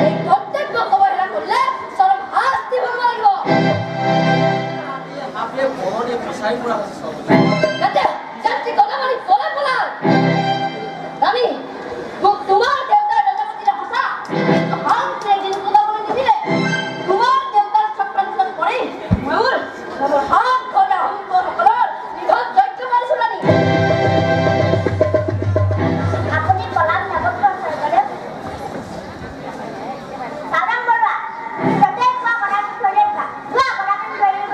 এই কৰ্তব্য অৱহেলা কৰিলে চৰম শাস্তি ভৰিব লাগিব। আপনি বড়ি বিচাৰি পৰা হৈছে যাতে যাত্ৰী গদামালি পলা পলা ৰাণী মোক তোমাৰ দেউতাৰ ৰজাপতিৰে সঁচা আনছে এদিন গদামালি নিদিলে তোমাৰ দেউতাৰ চক্ৰান্তত পৰি মোৰ হাত ধৰা সকলৰ নিধন যজ্ঞ মাৰিছো ৰাণী। আপুনি পলাম নগৰ চৰকাৰে সাধাৰণ বৰুৱা প্ৰত্যেক কথা ধৰে লোৱা কথা ধৰিব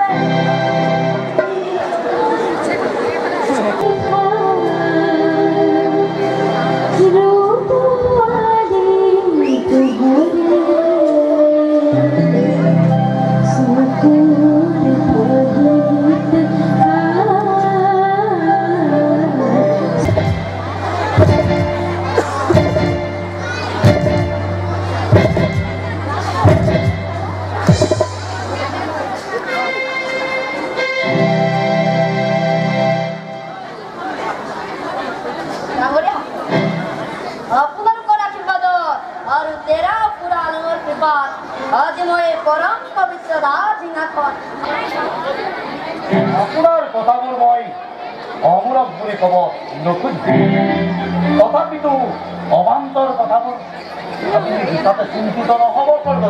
আপোনালোকৰ আশীৰ্বাদত আৰু তেৰা পুৰাণৰ কৃপাত আজি মই পৰম পবিত্ৰ ৰাজসিংহাসন আপোনাৰ কথাবোৰ মই অমূলক বুলি ক'ব নোখোজো, তথাপিতো অবান্তৰ কথাবোৰ আপুনি হিচাপে চিন্তিত নহ'ব কৰিব।